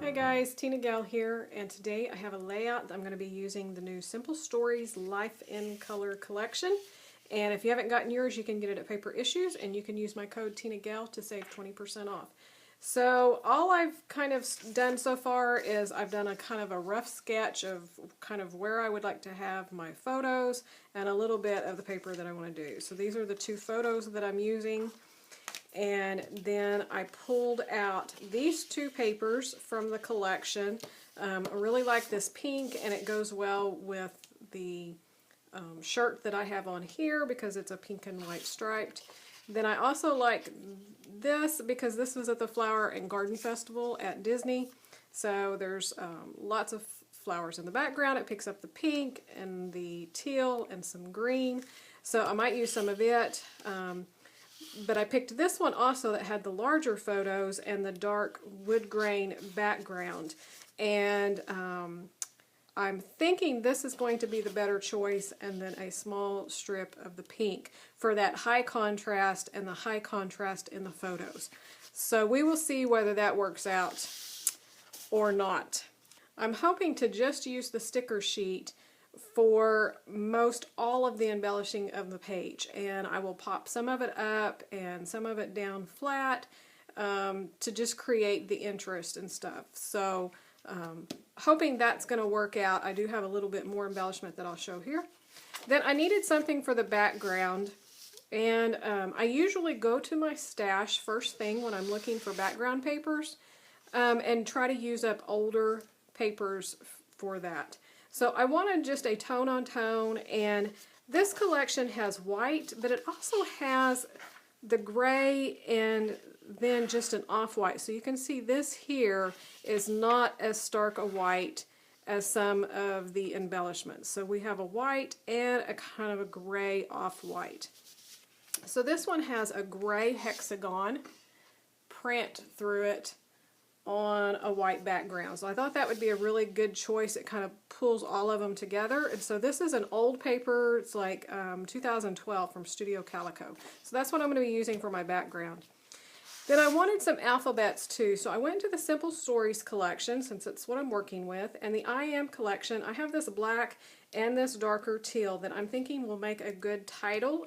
Hi guys, TinaGale here, and today I have a layout that I'm going to be using the new Simple Stories Life in Color collection. And if you haven't gotten yours, you can get it at Paper Issues, and you can use my code TinaGale to save 20% off. So all I've kind of done so far is I've done a kind of a rough sketch of kind of where I would like to have my photos and a little bit of the paper that I want to do. So these are the two photos that I'm using. And then I pulled out these two papers from the collection. I really like this pink, and it goes well with the shirt that I have on here because it's a pink and white striped. Then I also like this because this was at the Flower and Garden Festival at Disney. So there's lots of flowers in the background. It picks up the pink and the teal and some green. So I might use some of it. But I picked this one also that had the larger photos and the dark wood grain background. And I'm thinking this is going to be the better choice, and then a small strip of the pink for that high contrast and the high contrast in the photos. So we will see whether that works out or not. I'm hoping to just use the sticker sheet for most all of the embellishing of the page, and I will pop some of it up and some of it down flat to just create the interest and stuff. So hoping that's going to work out. I do have a little bit more embellishment that I'll show here. Then I needed something for the background, and I usually go to my stash first thing when I'm looking for background papers and try to use up older papers for that. So I wanted just a tone on tone, and this collection has white, but it also has the gray and then just an off-white. So you can see this here is not as stark a white as some of the embellishments. So we have a white and a kind of a gray off-white. So this one has a gray hexagon print through it on a white background. So I thought that would be a really good choice. It kind of pulls all of them together. And so this is an old paper. It's like 2012 from Studio Calico. So that's what I'm going to be using for my background. Then I wanted some alphabets too. So I went to the Simple Stories collection, since it's what I'm working with, and the I Am collection. I have this black and this darker teal that I'm thinking will make a good title.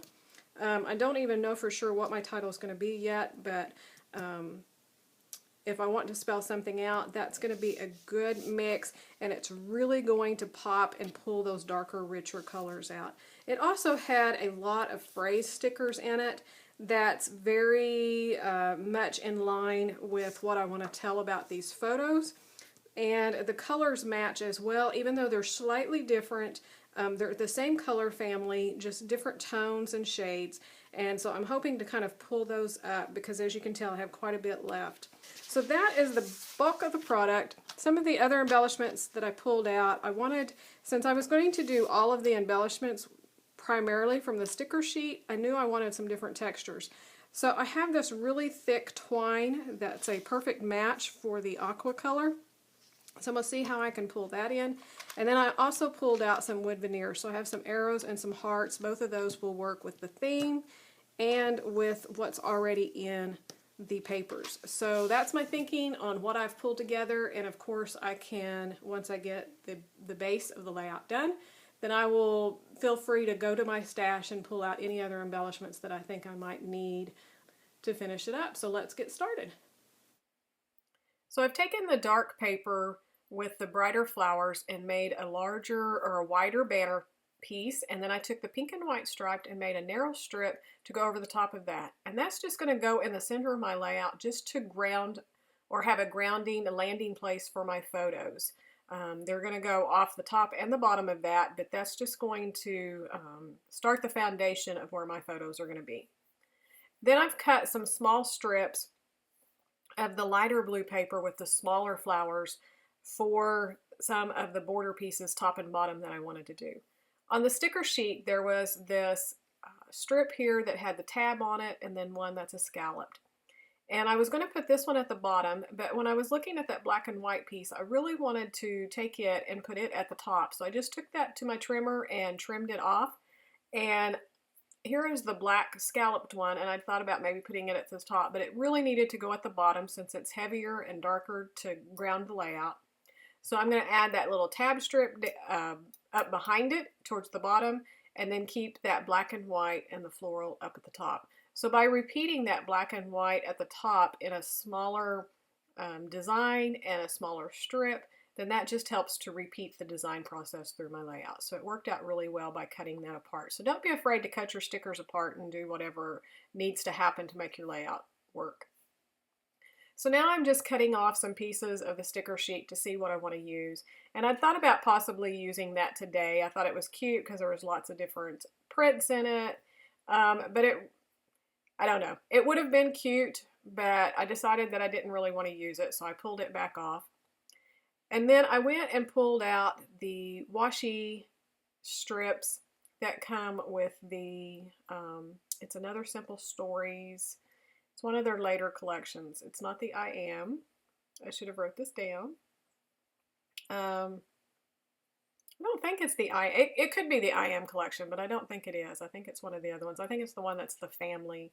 I don't even know for sure what my title is going to be yet, but if I want to spell something out, that's going to be a good mix, and it's really going to pop and pull those darker, richer colors out. It also had a lot of phrase stickers in it that's very much in line with what I want to tell about these photos. And the colors match as well, even though they're slightly different. They're the same color family, just different tones and shades. And so I'm hoping to kind of pull those up because, as you can tell, I have quite a bit left. So that is the bulk of the product. Some of the other embellishments that I pulled out, I wanted, since I was going to do all of the embellishments primarily from the sticker sheet, I knew I wanted some different textures. So I have this really thick twine that's a perfect match for the aqua color. So I'm going to see how I can pull that in. And then I also pulled out some wood veneer. So I have some arrows and some hearts. Both of those will work with the theme and with what's already in the papers. So that's my thinking on what I've pulled together. And of course I can, once I get the base of the layout done, then I will feel free to go to my stash and pull out any other embellishments that I think I might need to finish it up. So let's get started. So I've taken the dark paper with the brighter flowers and made a larger or a wider banner piece, and then I took the pink and white striped and made a narrow strip to go over the top of that. And that's just going to go in the center of my layout just to ground or have a grounding, a landing place for my photos. They're going to go off the top and the bottom of that, but that's just going to start the foundation of where my photos are going to be. Then I've cut some small strips of the lighter blue paper with the smaller flowers for some of the border pieces top and bottom that I wanted to do. On the sticker sheet there was this strip here that had the tab on it, and then one that's a scalloped. And I was going to put this one at the bottom, but when I was looking at that black and white piece, I really wanted to take it and put it at the top. So I just took that to my trimmer and trimmed it off. And here is the black scalloped one, and I thought about maybe putting it at the top, but it really needed to go at the bottom since it's heavier and darker to ground the layout. So I'm going to add that little tab strip up behind it towards the bottom, and then keep that black and white and the floral up at the top. So by repeating that black and white at the top in a smaller design and a smaller strip, then that just helps to repeat the design process through my layout. So it worked out really well by cutting that apart. So don't be afraid to cut your stickers apart and do whatever needs to happen to make your layout work. So now I'm just cutting off some pieces of the sticker sheet to see what I want to use. And I thought about possibly using that today. I thought it was cute because there was lots of different prints in it. But I don't know. It would have been cute, but I decided that I didn't really want to use it, so I pulled it back off. And then I went and pulled out the washi strips that come with the, it's another Simple Stories. It's one of their later collections. It's not the I Am. I should have wrote this down. I don't think it's the it could be the I Am collection, but I don't think it is. I think it's one of the other ones. I think it's the one that's the family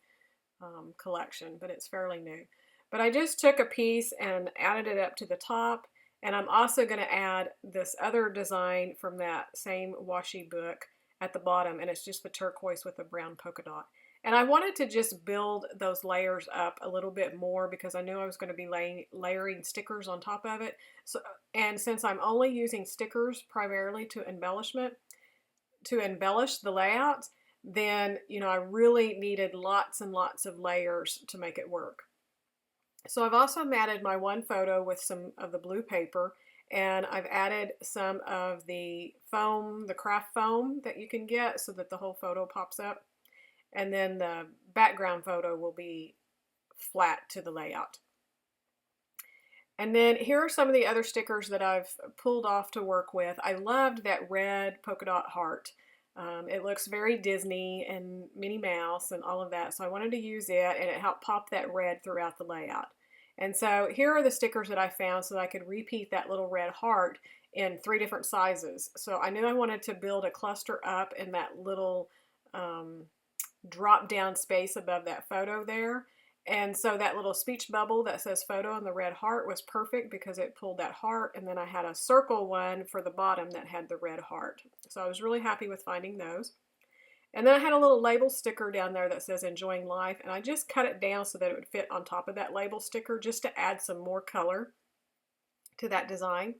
collection, but it's fairly new. But I just took a piece and added it up to the top. And I'm also going to add this other design from that same washi book at the bottom, and it's just the turquoise with the brown polka dot. And I wanted to just build those layers up a little bit more because I knew I was going to be layering stickers on top of it. So, and since I'm only using stickers primarily to embellish the layout, then, you know, I really needed lots and lots of layers to make it work. So I've also matted my one photo with some of the blue paper, and I've added some of the foam, the craft foam that you can get so that the whole photo pops up. And then the background photo will be flat to the layout. And then here are some of the other stickers that I've pulled off to work with. I loved that red polka dot heart. It looks very Disney and Minnie Mouse and all of that, so I wanted to use it, and it helped pop that red throughout the layout. And so here are the stickers that I found so that I could repeat that little red heart in 3 different sizes. So I knew I wanted to build a cluster up in that little drop down space above that photo there. And so that little speech bubble that says photo on the red heart was perfect because it pulled that heart, and then I had a circle one for the bottom that had the red heart. So I was really happy with finding those. And then I had a little label sticker down there that says enjoying life, and I just cut it down so that it would fit on top of that label sticker just to add some more color to that design.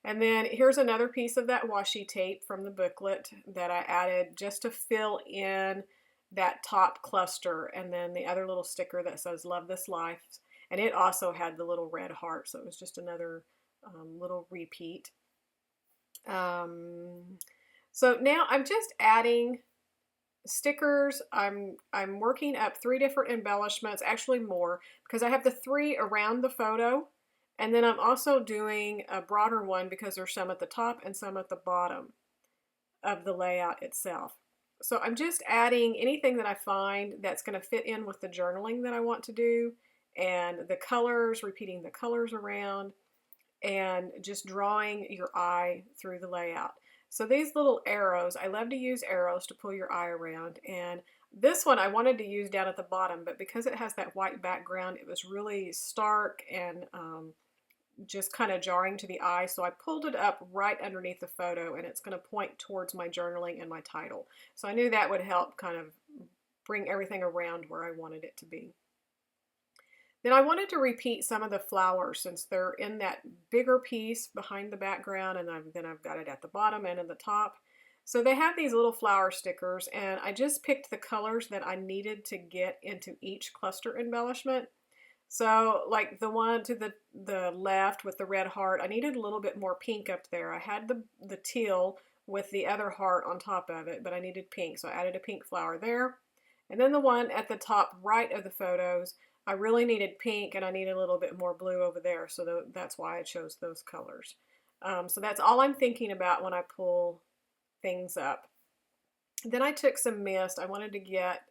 And then here's another piece of that washi tape from the booklet that I added just to fill in that top cluster, and then the other little sticker that says love this life, and it also had the little red heart, so it was just another little repeat. So now I'm just adding stickers. I'm working up 3 different embellishments, actually more, because I have the 3 around the photo, and then I'm also doing a broader one because there's some at the top and some at the bottom of the layout itself. So I'm just adding anything that I find that's going to fit in with the journaling that I want to do, and the colors, repeating the colors around, and just drawing your eye through the layout. So these little arrows, I love to use arrows to pull your eye around, and this one I wanted to use down at the bottom, but because it has that white background, it was really stark and just kind of jarring to the eye, so I pulled it up right underneath the photo, and it's going to point towards my journaling and my title. So I knew that would help kind of bring everything around where I wanted it to be. Then I wanted to repeat some of the flowers since they're in that bigger piece behind the background, and then I've got it at the bottom and at the top. So they have these little flower stickers, and I just picked the colors that I needed to get into each cluster embellishment. So like the one to the left with the red heart, I needed a little bit more pink up there. I had the teal with the other heart on top of it, but I needed pink, so I added a pink flower there. And then the one at the top right of the photos, I really needed pink, and I needed a little bit more blue over there, so that's why I chose those colors. So that's all I'm thinking about when I pull things up. Then I took some mist. I wanted to get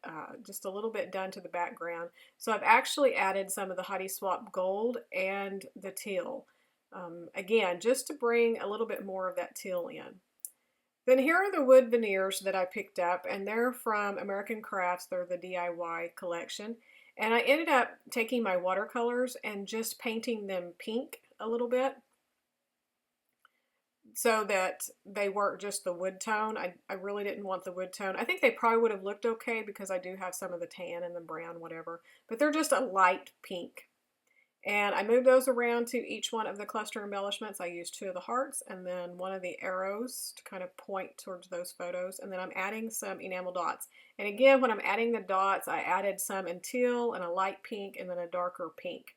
just a little bit done to the background. So I've actually added some of the Heidi Swapp Gold and the teal. Again, just to bring a little bit more of that teal in. Then here are the wood veneers that I picked up, and they're from American Crafts. They're the DIY collection. And I ended up taking my watercolors and just painting them pink a little bit so that they weren't just the wood tone. I really didn't want the wood tone. I think they probably would have looked okay because I do have some of the tan and the brown, whatever. But they're just a light pink. And I moved those around to each one of the cluster embellishments. I used 2 of the hearts and then 1 of the arrows to kind of point towards those photos. And then I'm adding some enamel dots. And again, when I'm adding the dots, I added some in teal and a light pink and then a darker pink.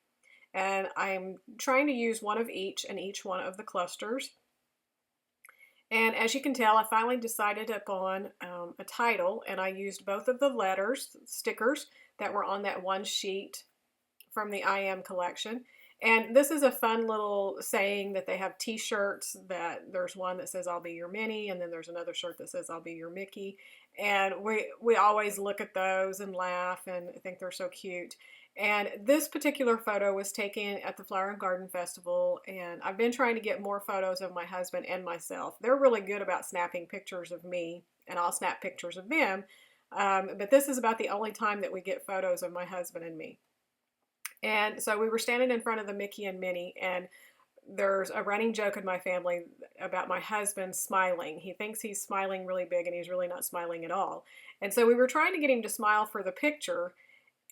And I'm trying to use 1 of each in each one of the clusters. And as you can tell, I finally decided upon a title, and I used both of the letters, stickers, that were on that one sheet from the I Am collection. And this is a fun little saying that they have t-shirts, that there's one that says I'll be your Minnie, and then there's another shirt that says I'll be your Mickey. And we always look at those and laugh and think they're so cute. And this particular photo was taken at the Flower and Garden Festival, and I've been trying to get more photos of my husband and myself. They're really good about snapping pictures of me, and I'll snap pictures of them. But this is about the only time that we get photos of my husband and me. And so we were standing in front of the Mickey and Minnie, and there's a running joke in my family about my husband smiling. He thinks he's smiling really big, and he's really not smiling at all. And so we were trying to get him to smile for the picture,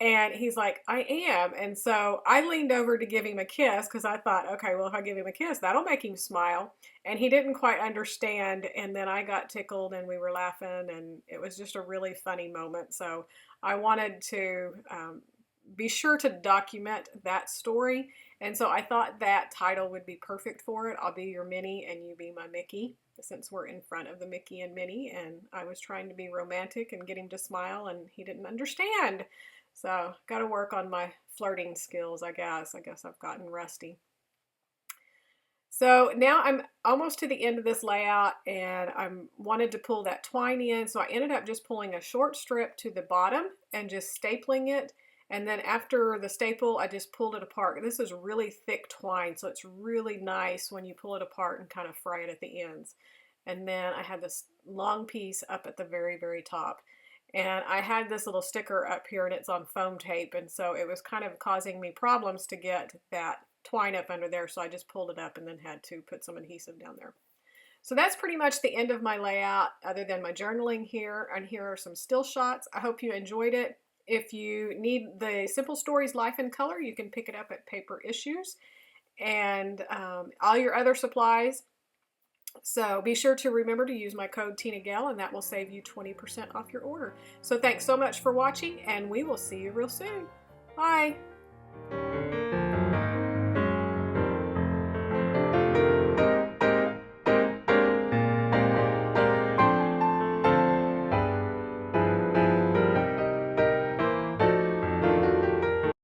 and he's like, I am. And so I leaned over to give him a kiss because I thought, okay, well, if I give him a kiss, that'll make him smile. And he didn't quite understand. And then I got tickled and we were laughing, and it was just a really funny moment. So I wanted to be sure to document that story. And so I thought that title would be perfect for it. I'll be your Minnie and you be my Mickey, since we're in front of the Mickey and Minnie. And I was trying to be romantic and get him to smile, and he didn't understand. So got to work on my flirting skills, I guess. I guess I've gotten rusty. So now I'm almost to the end of this layout, and I wanted to pull that twine in. So I ended up just pulling a short strip to the bottom and just stapling it. And then after the staple, I just pulled it apart. This is really thick twine, so it's really nice when you pull it apart and kind of fry it at the ends. And then I had this long piece up at the very, very top. And I had this little sticker up here, and it's on foam tape, and so it was kind of causing me problems to get that twine up under there, so I just pulled it up and then had to put some adhesive down there. So that's pretty much the end of my layout, other than my journaling here, and here are some still shots. I hope you enjoyed it. If you need the Simple Stories Life in Color, you can pick it up at Paper Issues, and all your other supplies. So be sure to remember to use my code TinaGale, and that will save you 20% off your order. So thanks so much for watching, and we will see you real soon. Bye.